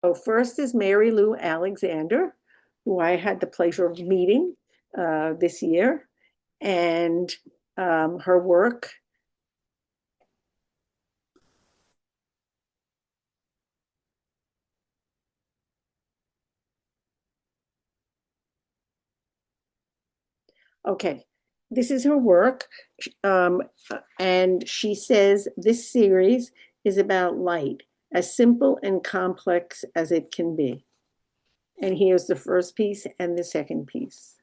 So first is Mary Lou Alexander, who I had the pleasure of meeting this year, and her work. Okay, this is her work, um, and she says this series is about light, as simple and complex as it can be. And here's the first piece and the second piece.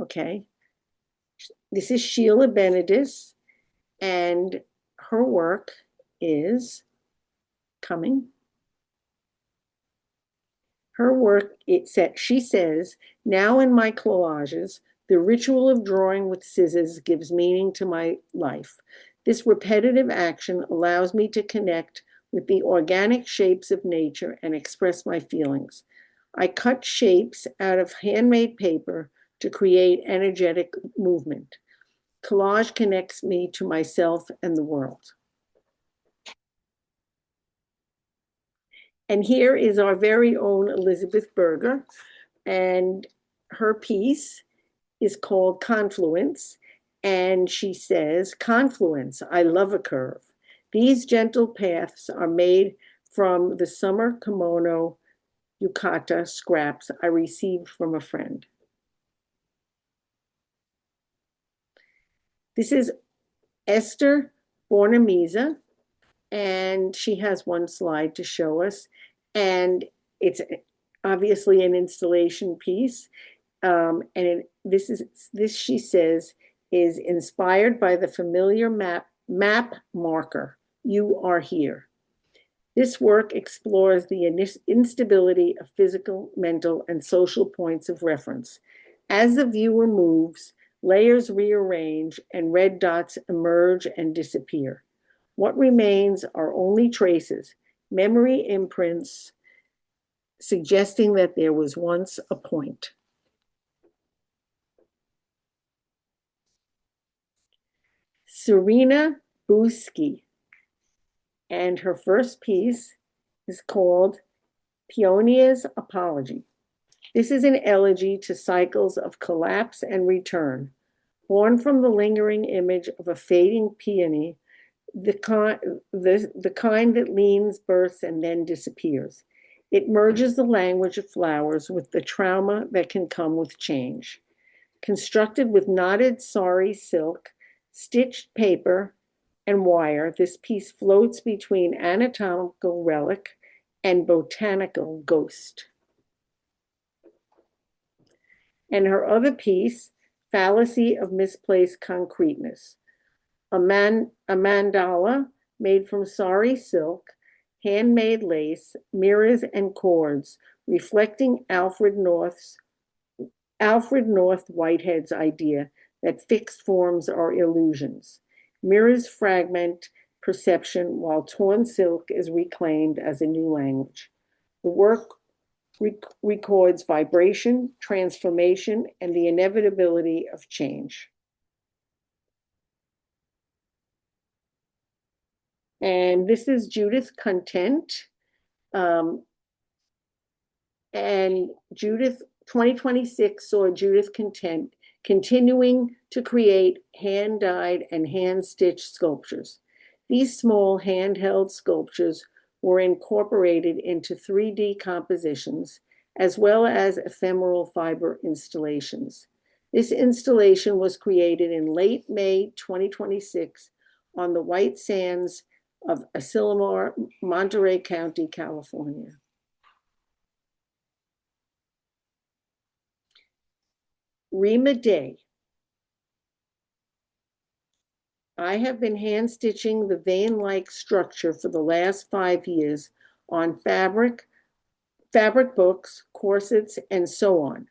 Okay, this is Sheila Benedis, and her work is coming. Her work, she says, now in my collages, the ritual of drawing with scissors gives meaning to my life. This repetitive action allows me to connect with the organic shapes of nature and express my feelings. I cut shapes out of handmade paper to create energetic movement. Collage connects me to myself and the world. And here is our very own Elizabeth Berger, and her piece is called Confluence. And she says, Confluence, I love a curve. These gentle paths are made from the summer kimono yukata scraps I received from a friend. This is Esther Bornamisa, and she has one slide to show us. And it's obviously an installation piece. This she says is inspired by the familiar map marker. You are here. This work explores the instability of physical, mental, and social points of reference. As the viewer moves, layers rearrange and red dots emerge and disappear. What remains are only traces, memory imprints, suggesting that there was once a point. Serena Buski, and her first piece is called Peonia's Apology. This is an elegy to cycles of collapse and return, born from the lingering image of a fading peony, the kind that leans, births, and then disappears. It merges the language of flowers with the trauma that can come with change. Constructed with knotted sari silk, stitched paper, and wire, this piece floats between anatomical relic and botanical ghost. And her other piece, Fallacy of Misplaced Concreteness. A mandala made from sari silk, handmade lace, mirrors, and cords, reflecting Alfred North Whitehead's idea that fixed forms are illusions. Mirrors fragment perception while torn silk is reclaimed as a new language. The work records vibration, transformation, and the inevitability of change. And this is Judith Content. And Judith, 2026 saw Judith Content continuing to create hand-dyed and hand-stitched sculptures. These small handheld sculptures were incorporated into 3D compositions, as well as ephemeral fiber installations. This installation was created in late May 2026 on the white sands of Asilomar, Monterey County, California. Rima Day. I have been hand stitching the vein-like structure for the last 5 years on fabric books, corsets, and so on.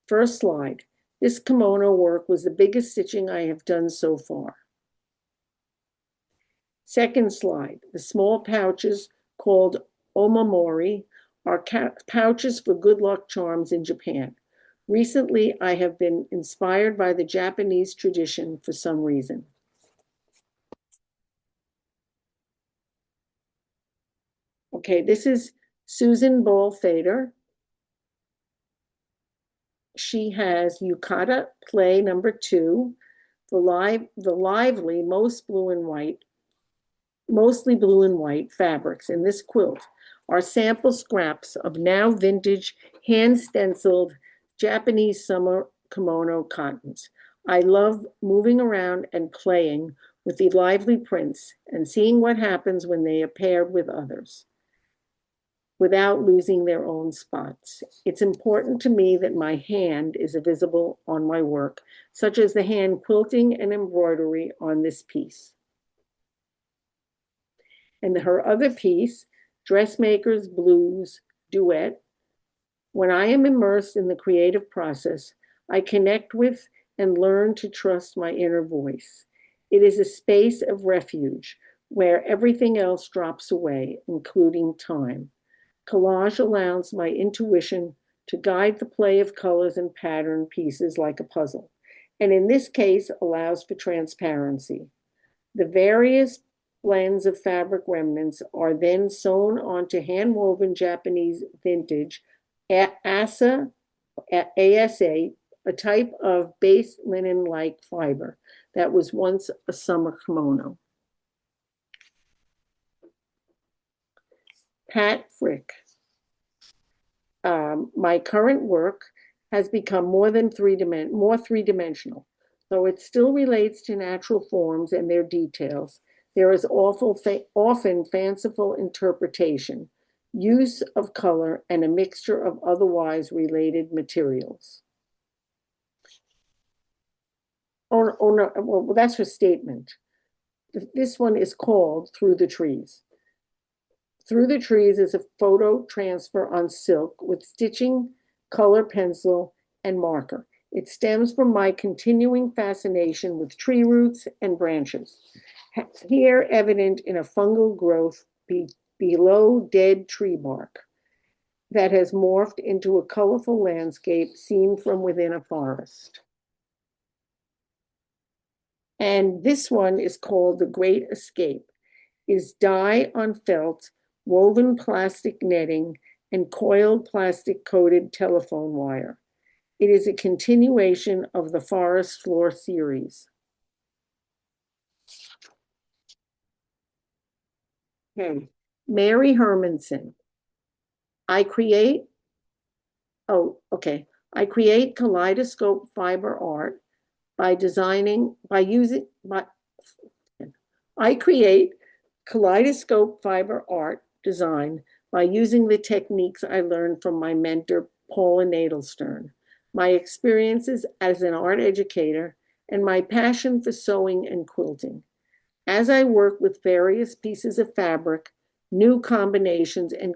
First slide. This kimono work was the biggest stitching I have done so far. Second slide. The small pouches called omamori are pouches for good luck charms in Japan. Recently, I have been inspired by the Japanese tradition for some reason. Okay, this is Susan Ball Fader. She has Yukata Play number 2, the lively, mostly blue and white fabrics in this quilt are sample scraps of now vintage hand stenciled Japanese summer kimono cottons. I love moving around and playing with the lively prints and seeing what happens when they are paired with others without losing their own spots. It's important to me that my hand is visible on my work, such as the hand quilting and embroidery on this piece. And her other piece, Dressmaker's Blues Duet, when I am immersed in the creative process, I connect with and learn to trust my inner voice. It is a space of refuge where everything else drops away, including time. Collage allows my intuition to guide the play of colors and pattern pieces like a puzzle, and in this case allows for transparency. The various blends of fabric remnants are then sewn onto hand-woven Japanese vintage ASA, a type of base linen-like fiber that was once a summer kimono. Pat Frick. My current work has become more three-dimensional. Though it still relates to natural forms and their details, there is often fanciful interpretation, use of color, and a mixture of otherwise related materials. Oh no, well, that's her statement. This one is called Through the Trees. Through the Trees is a photo transfer on silk with stitching, color pencil, and marker. It stems from my continuing fascination with tree roots and branches, here evident in a fungal growth below dead tree bark that has morphed into a colorful landscape seen from within a forest. And this one is called The Great Escape, is dye on felt, woven plastic netting, and coiled plastic coated telephone wire. It is a continuation of the Forest Floor series. Mary Hermanson. I create kaleidoscope fiber art by I create kaleidoscope fiber art design by using the techniques I learned from my mentor, Paula Nadelstern, my experiences as an art educator, and my passion for sewing and quilting. As I work with various pieces of fabric, new combinations and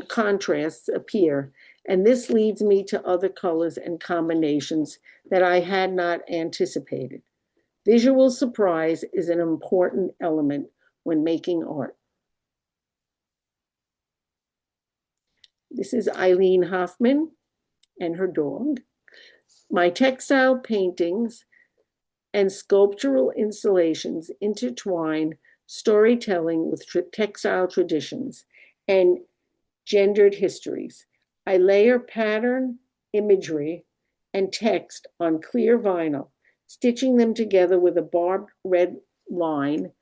contrasts appear, and this leads me to other colors and combinations that I had not anticipated. Visual surprise is an important element when making art. This is Eileen Hoffman and her dog. My textile paintings and sculptural installations intertwine storytelling with textile traditions and gendered histories. I layer pattern, imagery, and text on clear vinyl, stitching them together with a barbed red line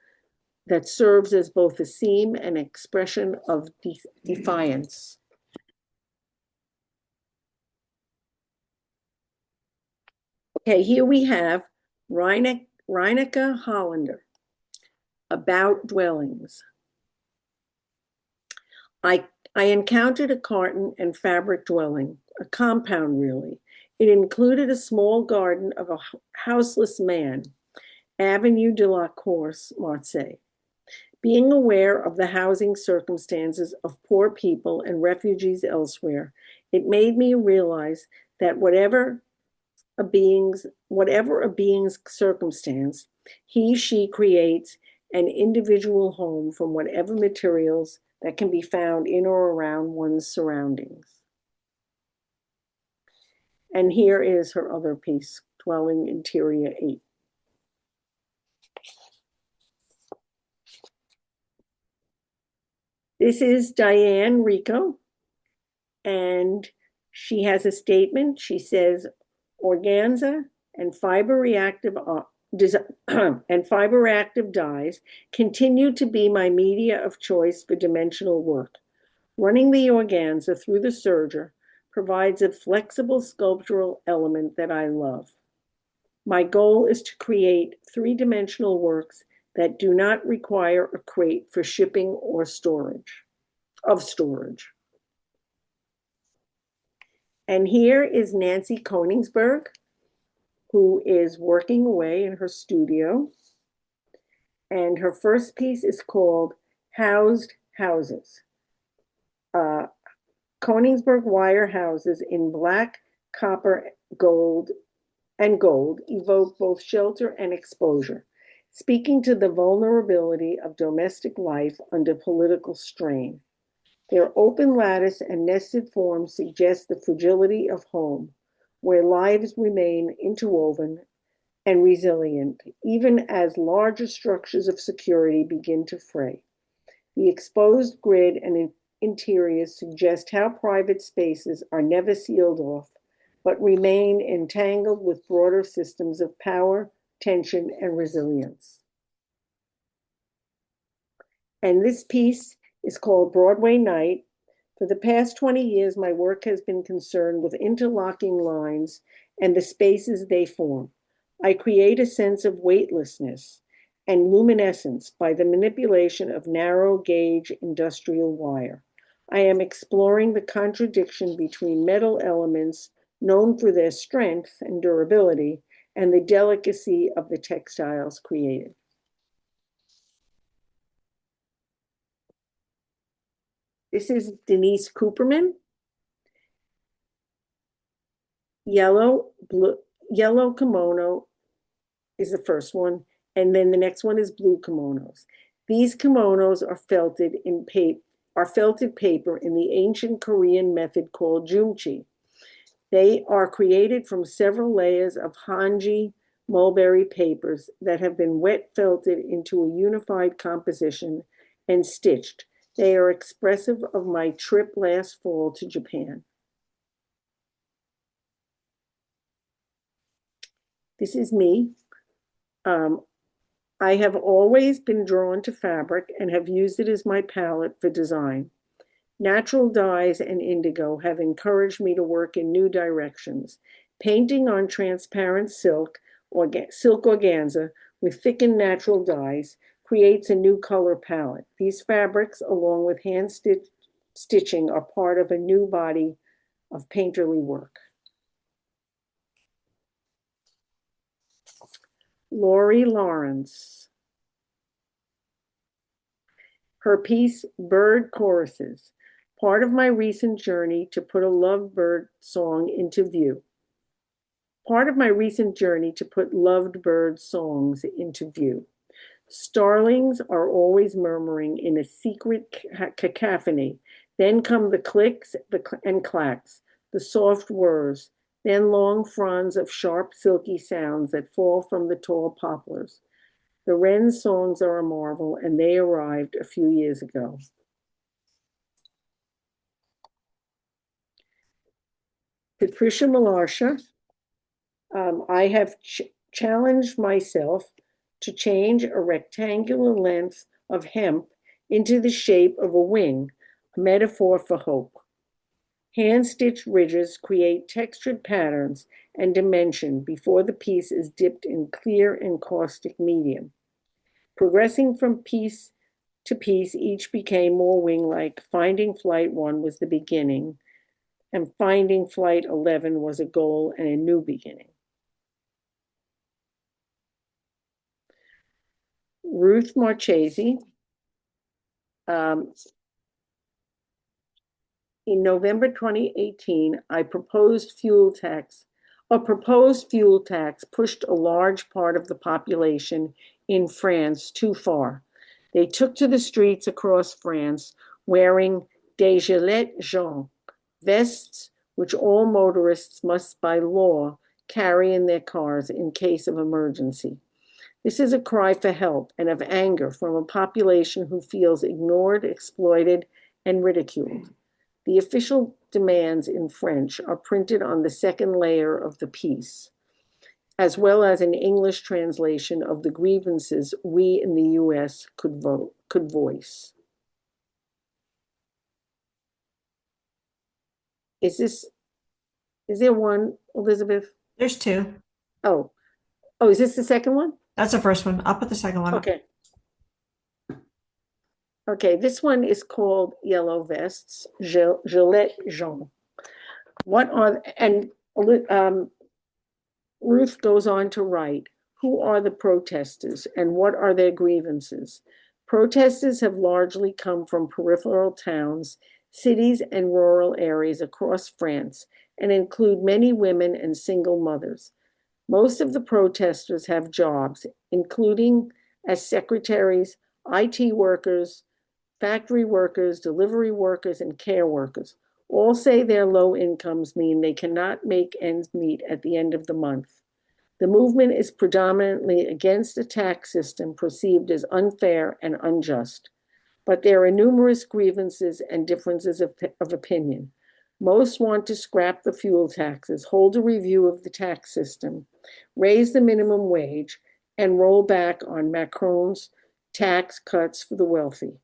that serves as both a seam and expression of defiance. Okay, here we have Reineke Hollander, About Dwellings. I encountered a carton and fabric dwelling, a compound really. It included a small garden of a houseless man, Avenue de la Course, Marseille. Being aware of the housing circumstances of poor people and refugees elsewhere, it made me realize that whatever a being's circumstance, she creates an individual home from whatever materials that can be found in or around one's surroundings. And here is her other piece, Dwelling Interior 8. This is Diane Rico, and she has a statement. She says, organza and fiber reactive and fiber active dyes continue to be my media of choice for dimensional work. Running the organza through the serger provides a flexible sculptural element that I love. My goal is to create three-dimensional works that do not require a crate for shipping or storage. And here is Nancy Koningsberg, who is working away in her studio. And her first piece is called Housed Houses. Koningsberg wire houses in black, copper, gold evoke both shelter and exposure, speaking to the vulnerability of domestic life under political strain. Their open lattice and nested forms suggest the fragility of home, where lives remain interwoven and resilient, even as larger structures of security begin to fray. The exposed grid and interiors suggest how private spaces are never sealed off, but remain entangled with broader systems of power, tension, and resilience. And this piece is called Broadway Night. For the past 20 years, my work has been concerned with interlocking lines and the spaces they form. I create a sense of weightlessness and luminescence by the manipulation of narrow gauge industrial wire. I am exploring the contradiction between metal elements known for their strength and durability and the delicacy of the textiles created. This is Denise Cooperman. Yellow kimono is the first one, and then the next one is blue kimonos. These kimonos are felted paper in the ancient Korean method called jumchi. They are created from several layers of hanji mulberry papers that have been wet felted into a unified composition and stitched. They are expressive of my trip last fall to Japan. This is me. I have always been drawn to fabric and have used it as my palette for design. Natural dyes and indigo have encouraged me to work in new directions. Painting on transparent silk organza with thickened natural dyes creates a new color palette. These fabrics, along with hand stitching, are part of a new body of painterly work. Lori Lawrence. Her piece, Bird Choruses, part of my recent journey to put a lovebird song into view. Part of my recent journey to put loved bird songs into view. Starlings are always murmuring in a secret cacophony. Then come the clicks and clacks, the soft whirs, then long fronds of sharp, silky sounds that fall from the tall poplars. The wren's songs are a marvel, and they arrived a few years ago. Patricia Malarsha, I have challenged myself to change a rectangular length of hemp into the shape of a wing, a metaphor for hope. Hand-stitched ridges create textured patterns and dimension before the piece is dipped in clear and caustic medium. Progressing from piece to piece, each became more wing-like. Finding Flight 1 was the beginning, and Finding Flight 11 was a goal and a new beginning. Ruth Marchese. In November 2018, a proposed fuel tax pushed a large part of the population in France too far. They took to the streets across France wearing des gilets jaunes, vests which all motorists must by law carry in their cars in case of emergency. This is a cry for help and of anger from a population who feels ignored, exploited, and ridiculed. The official demands in French are printed on the second layer of the piece, as well as an English translation of the grievances we in the US could voice. Is there one, Elizabeth? There's two. Oh, is this the second one? That's the first one. I'll put the second one up. Okay. Okay, this one is called Yellow Vests, Gilets Jaunes. And Ruth goes on to write, who are the protesters and what are their grievances? Protesters have largely come from peripheral towns, cities, and rural areas across France and include many women and single mothers. Most of the protesters have jobs, including as secretaries, IT workers, factory workers, delivery workers, and care workers. All say their low incomes mean they cannot make ends meet at the end of the month. The movement is predominantly against a tax system perceived as unfair and unjust, but there are numerous grievances and differences of opinion. Most want to scrap the fuel taxes, hold a review of the tax system, raise the minimum wage, and roll back on Macron's tax cuts for the wealthy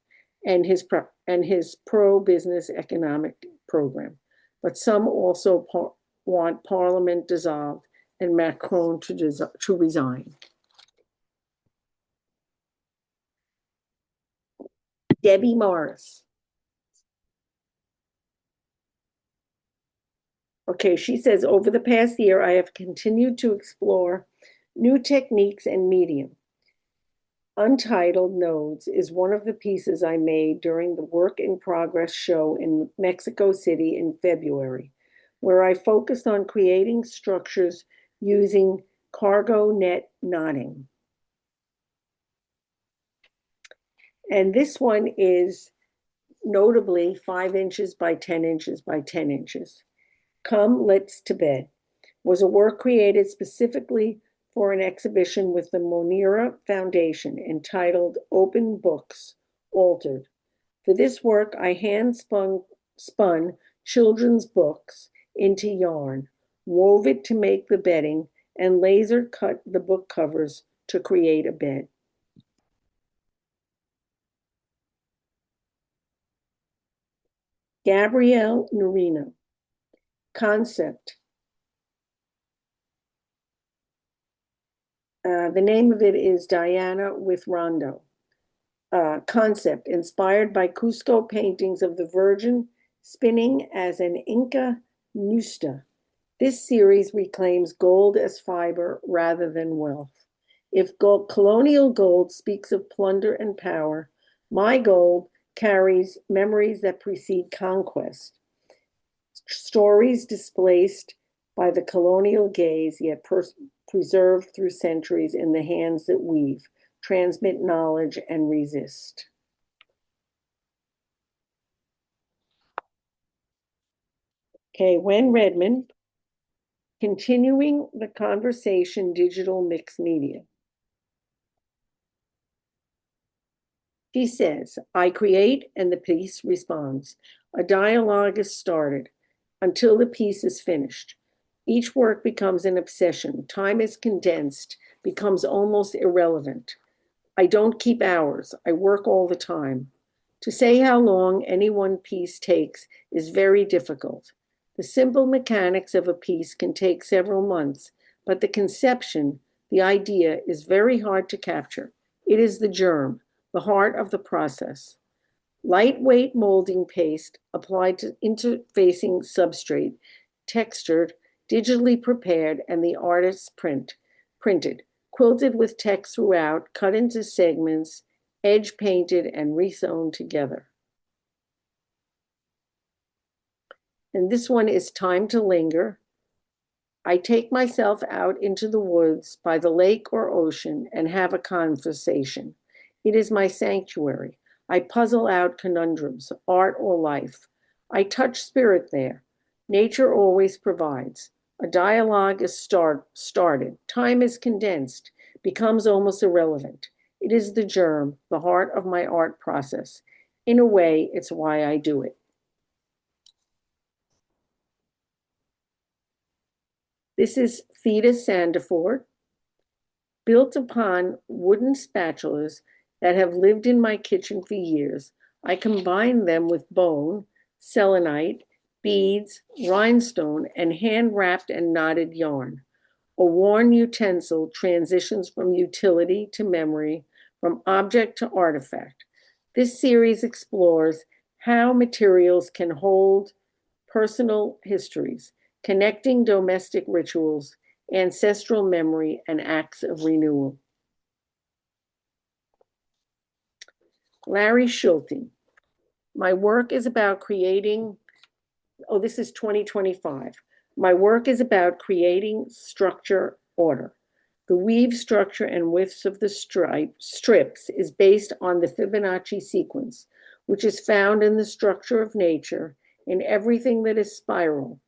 and his pro-business economic program. But some also want Parliament dissolved and Macron to resign. Debbie Morris. Okay, she says, over the past year, I have continued to explore new techniques and medium. Untitled Nodes is one of the pieces I made during the Work in Progress show in Mexico City in February, where I focused on creating structures using cargo net knotting. And this one is notably 5 inches by 10 inches by 10 inches. Come, Let's to Bed was a work created specifically for an exhibition with the Monira Foundation entitled Open Books, Altered. For this work, I spun children's books into yarn, wove it to make the bedding, and laser cut the book covers to create a bed. Gabrielle Norino. Concept. The name of it is Diana with Rondo. Concept, inspired by Cusco paintings of the Virgin spinning as an Inca nusta. This series reclaims gold as fiber rather than wealth. If colonial gold speaks of plunder and power, my gold carries memories that precede conquest. Stories displaced by the colonial gaze, yet preserved through centuries in the hands that weave, transmit knowledge, and resist. Okay, Wen Redmond, continuing the conversation, digital mixed media. She says, I create and the piece responds. A dialogue is started until the piece is finished. Each work becomes an obsession. Time is condensed, becomes almost irrelevant. I don't keep hours. I work all the time. To say how long any one piece takes is very difficult. The simple mechanics of a piece can take several months, but the conception, the idea, is very hard to capture. It is the germ, the heart of the process. Lightweight molding paste applied to interfacing substrate, textured, digitally prepared, and the artist's printed, quilted with text throughout, cut into segments, edge painted, and resewn together. And this one is Time to Linger. I take myself out into the woods by the lake or ocean and have a conversation. It is my sanctuary. I puzzle out conundrums, art or life. I touch spirit there. Nature always provides. A dialogue is started. Time is condensed, becomes almost irrelevant. It is the germ, the heart of my art process. In a way, it's why I do it. This is Theda Sandiford, built upon wooden spatulas that have lived in my kitchen for years. I combine them with bone, selenite, beads, rhinestone, and hand-wrapped and knotted yarn. A worn utensil transitions from utility to memory, from object to artifact. This series explores how materials can hold personal histories, connecting domestic rituals, ancestral memory, and acts of renewal. Larry Schulte. My work is about creating, this is 2025. My work is about creating structure, order. The weave structure and widths of the strips is based on the Fibonacci sequence, which is found in the structure of nature in everything that is spiral,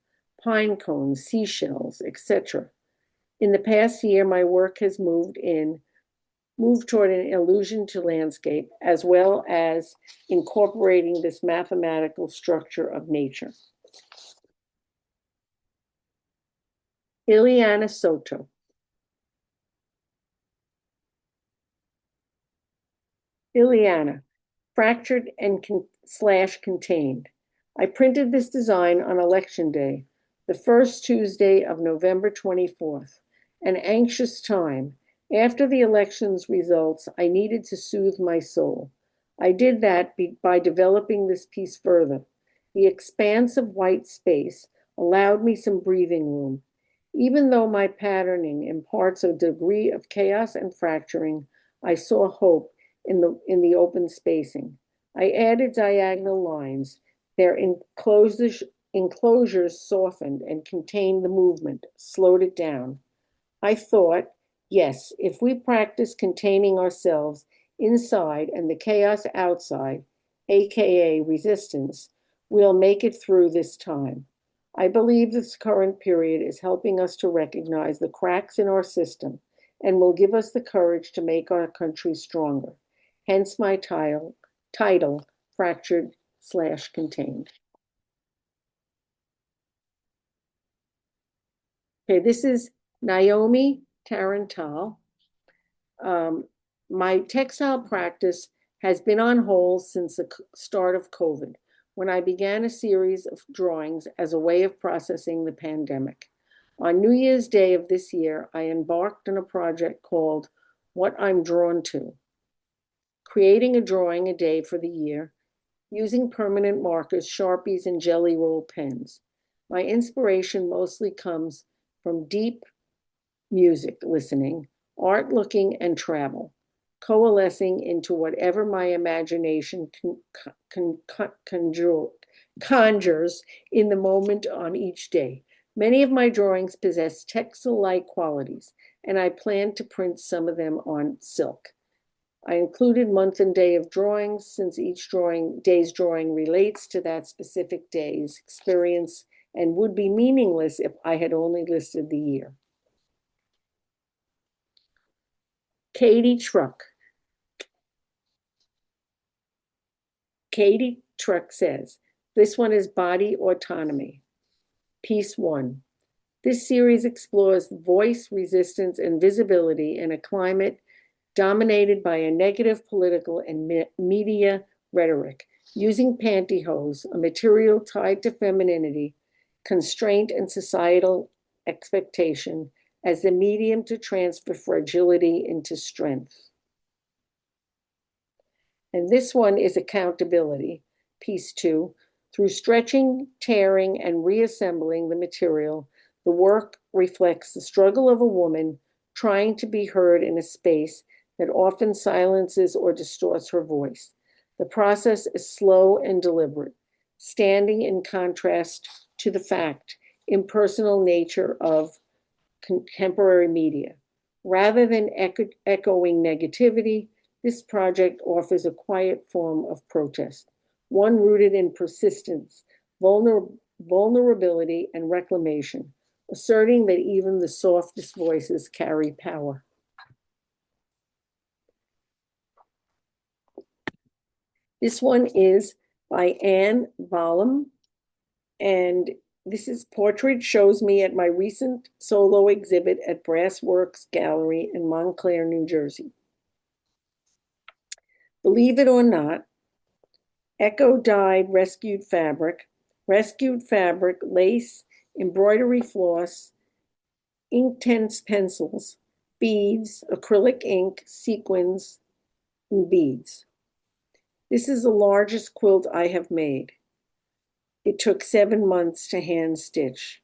pine cones, seashells, etc. In the past year, my work has moved toward an allusion to landscape, as well as incorporating this mathematical structure of nature. Ileana Soto. Ileana, fractured and slash contained. I printed this design on election day, the first Tuesday of November 24th, an anxious time. After the election's results, I needed to soothe my soul. I did that by developing this piece further. The expanse of white space allowed me some breathing room. Even though my patterning imparts a degree of chaos and fracturing, I saw hope in the open spacing. I added diagonal lines. Their enclosures softened and contained the movement, slowed it down. I thought, yes, if we practice containing ourselves inside and the chaos outside, aka resistance, we'll make it through this time. I believe this current period is helping us to recognize the cracks in our system and will give us the courage to make our country stronger. Hence my title, Fractured / Contained. Okay, this is Naomi Tarantal. My textile practice has been on hold since the start of COVID, when I began a series of drawings as a way of processing the pandemic. On New Year's Day of this year, I embarked on a project called What I'm Drawn to, creating a drawing a day for the year, using permanent markers, Sharpies, and Jelly Roll pens. My inspiration mostly comes from deep music listening, art looking, and travel, coalescing into whatever my imagination conjures in the moment on each day. Many of my drawings possess textile-like qualities, and I plan to print some of them on silk. I included month and day of drawings since each day's drawing relates to that specific day's experience and would be meaningless if I had only listed the year. Katie Truck. Katie Truck says, this one is Body Autonomy. Piece 1. This series explores voice, resistance, and visibility in a climate dominated by a negative political and media rhetoric, using pantyhose, a material tied to femininity, constraint, and societal expectation as the medium to transfer fragility into strength. And this one is Accountability, piece 2. Through stretching, tearing, and reassembling the material, the work reflects the struggle of a woman trying to be heard in a space that often silences or distorts her voice. The process is slow and deliberate, standing in contrast to the impersonal nature of contemporary media. Rather than echoing negativity, this project offers a quiet form of protest, one rooted in persistence, vulnerability, and reclamation, asserting that even the softest voices carry power. This one is by Anne Vollum, and this is portrait shows me at my recent solo exhibit at Brassworks Gallery in Montclair, New Jersey. Believe it or not, eco-dyed rescued fabric, lace, embroidery floss, Inktense pencils, beads, acrylic ink, sequins, and beads. This is the largest quilt I have made. It took 7 months to hand stitch.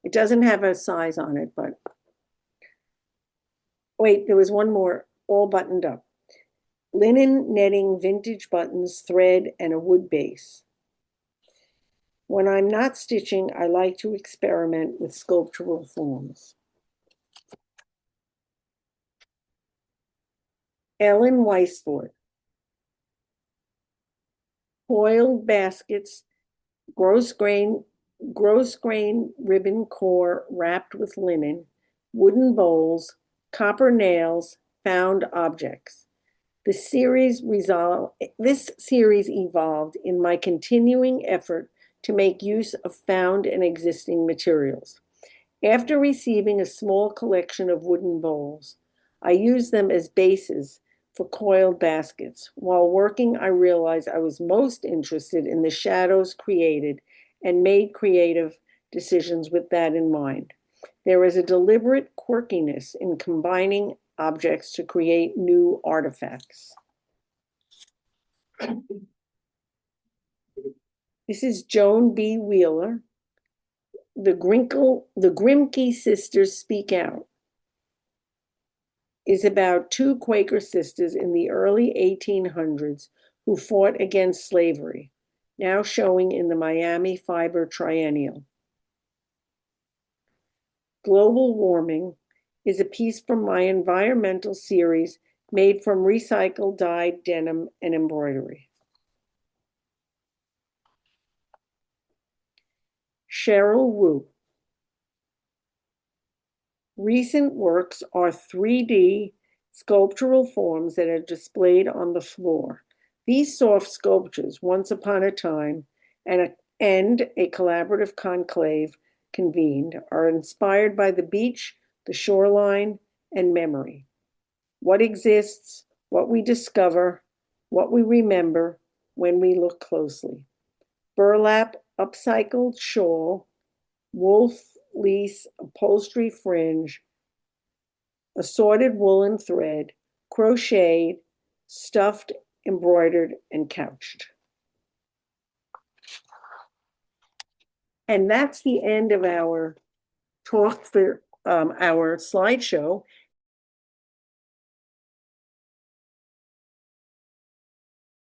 It doesn't have a size on it, but wait, there was one more, all buttoned up. Linen netting, vintage buttons, thread, and a wood base. When I'm not stitching, I like to experiment with sculptural forms. Ellen Weisford. Foiled baskets, gross grain ribbon core wrapped with linen, wooden bowls, copper nails, found objects. This series evolved in my continuing effort to make use of found and existing materials. After receiving a small collection of wooden bowls, I used them as bases for coiled baskets. While working, I realized I was most interested in the shadows created and made creative decisions with that in mind. There is a deliberate quirkiness in combining objects to create new artifacts. This is Joan B. Wheeler. The Grimke Sisters Speak Out is about two Quaker sisters in the early 1800s who fought against slavery, now showing in the Miami Fiber Triennial. Global Warming is a piece from my environmental series made from recycled dyed denim and embroidery. Cheryl Wu. Recent works are 3D sculptural forms that are displayed on the floor. These soft sculptures, once upon a time, and a collaborative conclave convened, are inspired by the beach, the shoreline, and memory. What exists, what we discover, what we remember when we look closely. Burlap, upcycled shawl, wool fleece, upholstery fringe, assorted woolen thread, crocheted, stuffed, embroidered, and couched. And that's the end of our talk for our slideshow.